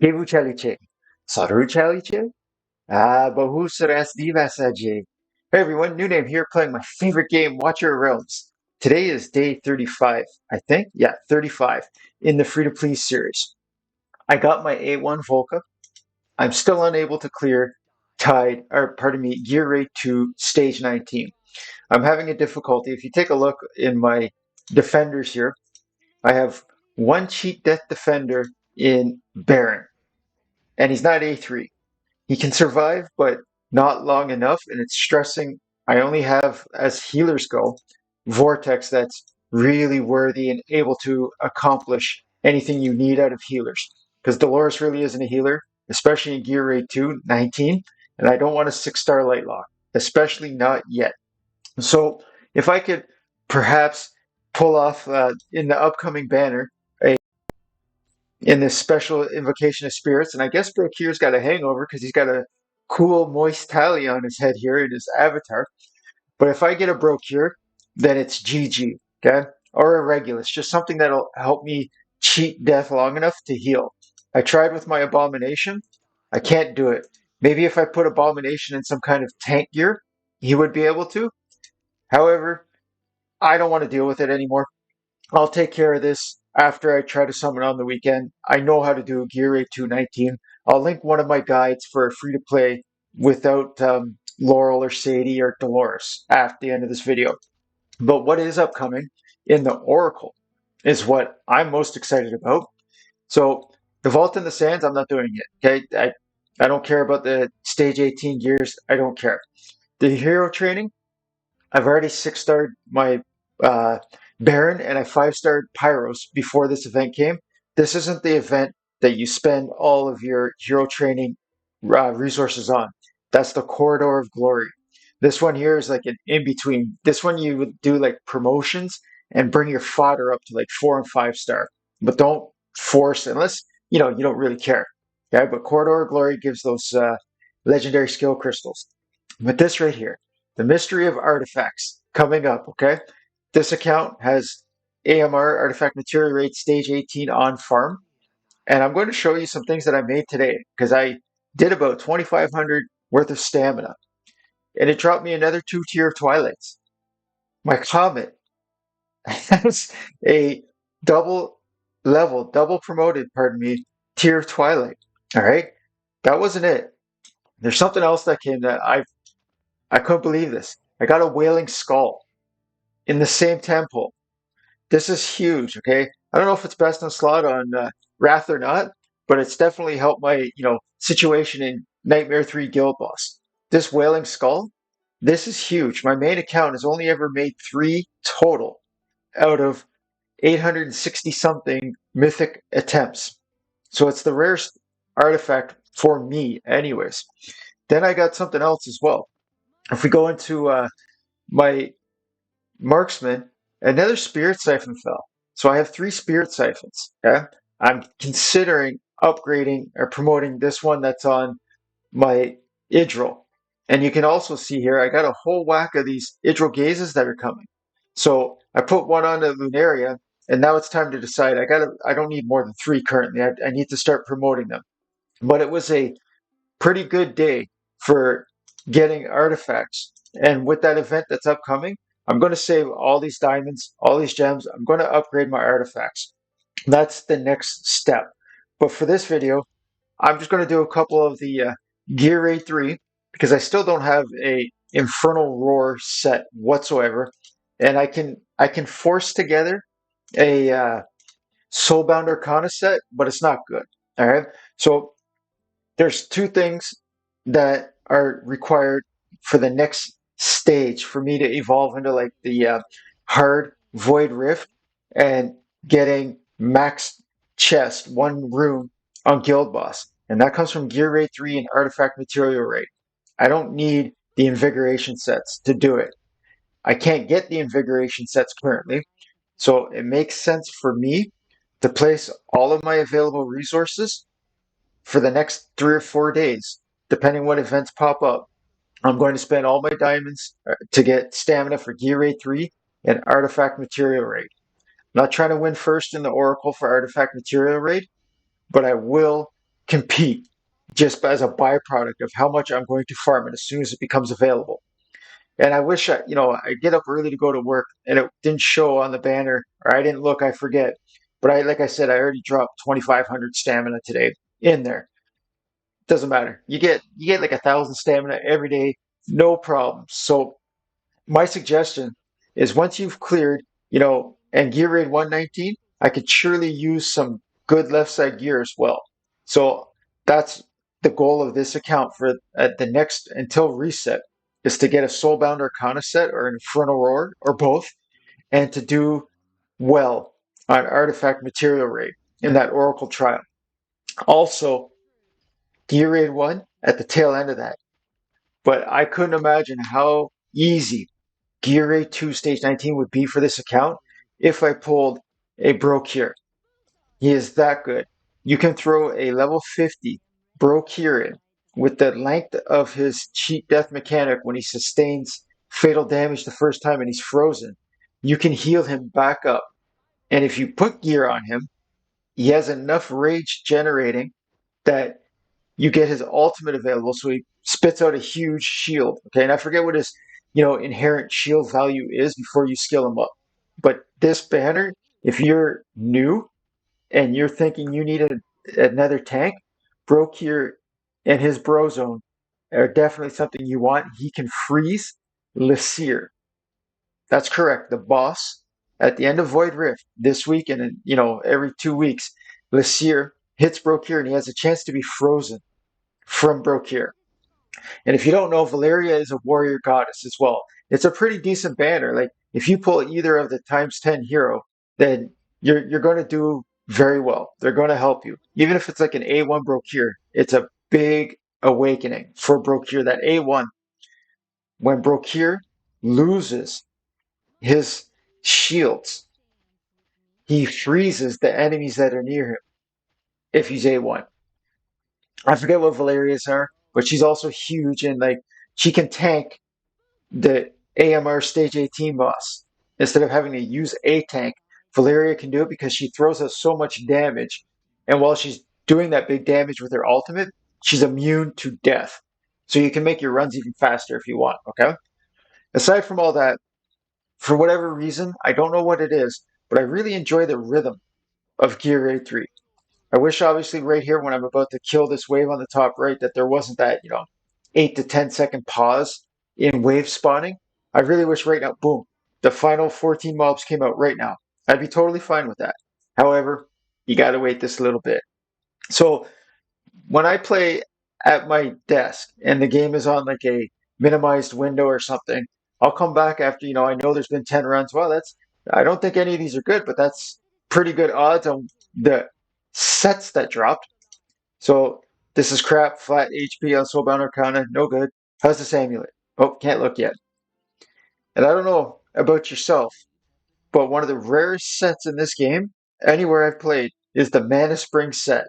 Kevu Chalice. Saru Chalice? Ah, Bahu Saras Divasaje. Hey everyone, new name here, playing my favorite game, Watch Your Realms. Today is day 35, I think. Yeah, 35 in the Free to Please series. I got my A1 Volca. I'm still unable to clear Gear Rate 2 Stage 19. I'm having a difficulty. If you take a look in my defenders here, I have one cheat death defender in Baron, and he's not A3. He can survive, but not long enough, and it's stressing. I only have, as healers go, Vortex that's really worthy and able to accomplish anything you need out of healers. Because Dolores really isn't a healer, especially in Gear Rate 2, 19, and I don't want a 6-star light lock, especially not yet. So if I could perhaps pull off in the upcoming banner, in this special invocation of spirits. And I guess Brokkir's got a hangover because he's got a cool, moist tally on his head here in his avatar. But if I get a Brokkir, then it's GG, okay? Or a Regulus, just something that'll help me cheat death long enough to heal. I tried with my Abomination. I can't do it. Maybe if I put Abomination in some kind of tank gear, he would be able to. However, I don't want to deal with it anymore. I'll take care of this after I try to summon on the weekend. I know how to do Gear A219. I'll link one of my guides for free to play without Laurel or Sadie or Dolores at the end of this video. But what is upcoming in the Oracle is what I'm most excited about. So the Vault in the Sands, I'm not doing it. Okay, I don't care about the stage 18 gears. I don't care. The hero training, I've already 6-starred my uh, Baron and I 5-starred Pyros before this event came. This isn't the event that you spend all of your hero training resources on. That's the Corridor of Glory. This one here is like an in-between. This one you would do like promotions and bring your fodder up to like 4 and 5-star. But don't force unless you don't really care. Okay, but Corridor of Glory gives those legendary skill crystals. But this right here, the mystery of artifacts coming up, okay? This account has AMR Artifact Material Rate Stage 18 on farm. And I'm going to show you some things that I made today because I did about 2,500 worth of stamina. And it dropped me another 2 Tear of Twilights. My Khamet has a double promoted, pardon me, Tear of Twilight. All right? That wasn't it. There's something else that came that I couldn't believe this. I got a Wailing Skull in the same temple. This is huge, okay? I don't know if it's best on slot on Wrath or not, but it's definitely helped my, situation in Nightmare 3 Guild Boss. This Wailing Skull, this is huge. My main account has only ever made 3 total out of 860 something mythic attempts. So it's the rarest artifact for me anyways. Then I got something else as well. If we go into my marksman, another spirit siphon fell. So I have 3 spirit siphons. Okay, I'm considering upgrading or promoting this one that's on my Idril. And you can also see here, I got a whole whack of these Idril gazes that are coming. So I put one on the Lunaria, and now it's time to decide. I don't need more than 3 currently. I need to start promoting them. But it was a pretty good day for getting artifacts. And with that event that's upcoming, I'm going to save all these diamonds, all these gems. I'm going to upgrade my artifacts. That's the next step. But for this video, I'm just going to do a couple of the Gear Raid 3 because I still don't have a Infernal Roar set whatsoever. And I can force together a Soulbound Arcana set, but it's not good. All right. So there's 2 things that are required for the next stage for me to evolve into like the hard Void Rift and getting max chest 1 rune on Guild Boss. And that comes from Gear Raid 3 and Artifact Material Raid. I don't need the Invigoration sets to do it. I can't get the Invigoration sets currently. So it makes sense for me to place all of my available resources for the next 3 or 4 days, depending what events pop up. I'm going to spend all my diamonds to get stamina for Gear Raid 3 and Artifact Material Raid. I'm not trying to win first in the Oracle for Artifact Material Raid, but I will compete just as a byproduct of how much I'm going to farm it as soon as it becomes available. And I wish I get up early to go to work and it didn't show on the banner, or I didn't look, I forget. But like I said, I already dropped 2,500 stamina today in there. Doesn't matter. You get like 1,000 stamina every day, no problem. So my suggestion is once you've cleared, and gear raid 119, I could surely use some good left side gear as well. So that's the goal of this account for the next until reset is to get a Soulbound Arcana set or an Infernal Roar or both, and to do well on artifact material raid in that Oracle Trial. Also, gear raid 1 at the tail end of that. But I couldn't imagine how easy GR3 Stage 19 would be for this account if I pulled a Brokkir. He is that good. You can throw a level 50 Brokkir in with the length of his cheat death mechanic when he sustains fatal damage the first time and he's frozen. You can heal him back up. And if you put gear on him, he has enough rage generating that you get his ultimate available, so he spits out a huge shield. Okay, and I forget what his inherent shield value is before you skill him up. But this banner, if you're new and you're thinking you need another tank, Brokkir and his Bro Zone are definitely something you want. He can freeze Lyseer. That's correct. The boss at the end of Void Rift this week and every 2 weeks, Lyseer hits Brokkir and he has a chance to be frozen from Brokkir. And if you don't know, Valeria is a warrior goddess as well. It's a pretty decent banner. Like if you pull either of the ×10 hero, then you're going to do very well. They're going to help you. Even if it's like an A1 Brokkir, it's a big awakening for Brokkir. That A1, when Brokkir loses his shields, he freezes the enemies that are near him if he's A1. I forget what Valeria's are, but she's also huge and like she can tank the AMR Stage 18 boss. Instead of having to use a tank, Valeria can do it because she throws us so much damage. And while she's doing that big damage with her ultimate, she's immune to death. So you can make your runs even faster if you want, okay? Aside from all that, for whatever reason, I don't know what it is, but I really enjoy the rhythm of Gear Raid 3. I wish, obviously, right here when I'm about to kill this wave on the top right, that there wasn't that, 8 to 10 second pause in wave spawning. I really wish right now, boom, the final 14 mobs came out right now. I'd be totally fine with that. However, you got to wait this little bit. So when I play at my desk and the game is on like a minimized window or something, I'll come back after, I know there's been 10 runs. Well, I don't think any of these are good, but that's pretty good odds on the sets that dropped. So this is crap, flat HP on Soulbound Arcana, no good. How's this amulet? Oh, can't look yet. And I don't know about yourself, but one of the rarest sets in this game, anywhere I've played, is the Mana Spring set.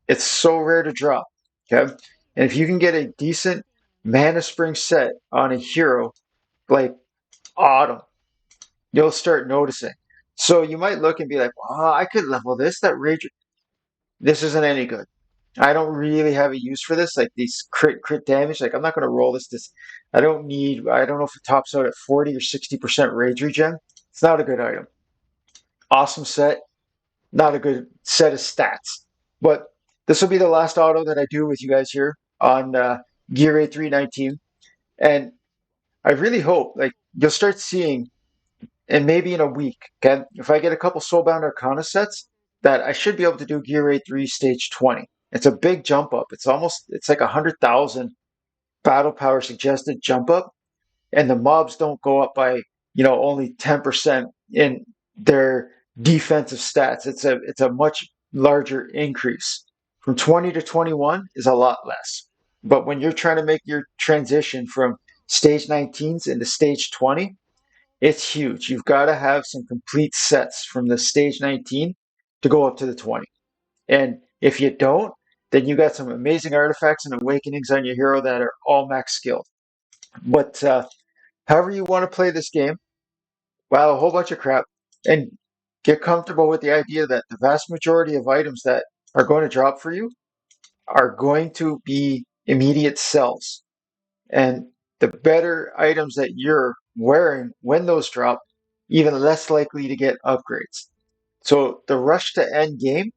It's so rare to drop. Okay? And if you can get a decent Mana Spring set on a hero like Autumn, you'll start noticing. So you might look and be like, oh, I could level this. That rage. This isn't any good. I don't really have a use for this, like these crit damage. Like I'm not going to roll this. I don't know if it tops out at 40 or 60% rage regen. It's not a good item. Awesome set, not a good set of stats. But this will be the last auto that I do with you guys here on GR3-19. And I really hope like you'll start seeing, and maybe in a week, okay, if I get a couple Soulbound Arcana sets, that I should be able to do GR3 Stage 20. It's a big jump up. It's like 100,000 battle power suggested jump up, and the mobs don't go up by only 10% in their defensive stats. It's a much larger increase. From 20 to 21 is a lot less. But when you're trying to make your transition from stage 19s into stage 20, it's huge. You've got to have some complete sets from the stage 19 to go up to the 20. And if you don't, then you got some amazing artifacts and awakenings on your hero that are all max skilled. But however you want to play this game, wow, a whole bunch of crap. And get comfortable with the idea that the vast majority of items that are going to drop for you are going to be immediate sells. And the better items that you're wearing when those drop, even less likely to get upgrades. So the rush to end game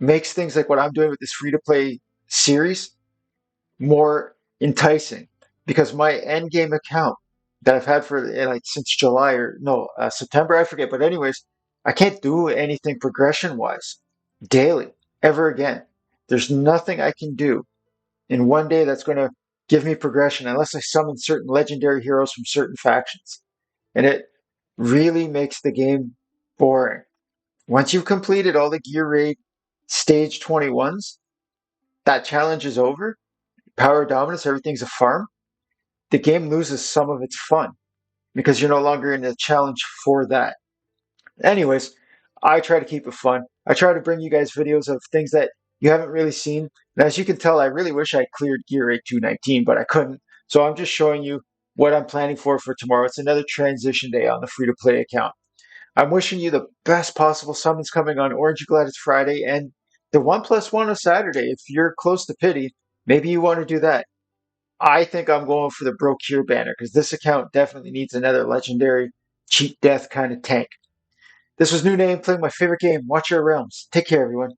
makes things like what I'm doing with this free to play series more enticing because my end game account that I've had for like since July or no September, I forget. But anyways, I can't do anything progression wise daily ever again. There's nothing I can do in one day that's going to give me progression unless I summon certain legendary heroes from certain factions. And it really makes the game boring. Once you've completed all the Gear Raid stage 21s, that challenge is over. Power dominance, everything's a farm. The game loses some of its fun because you're no longer in a challenge for that. Anyways, I try to keep it fun. I try to bring you guys videos of things that you haven't really seen. And as you can tell, I really wish I cleared GR3-19, but I couldn't. So I'm just showing you what I'm planning for tomorrow. It's another transition day on the free-to-play account. I'm wishing you the best possible summons coming on Orange You Glad It's Friday and the 1+1 on Saturday. If you're close to pity, maybe you want to do that. I think I'm going for the Brokkir Banner because this account definitely needs another legendary cheat death kind of tank. This was New Name playing my favorite game, Watch Your Realms. Take care, everyone.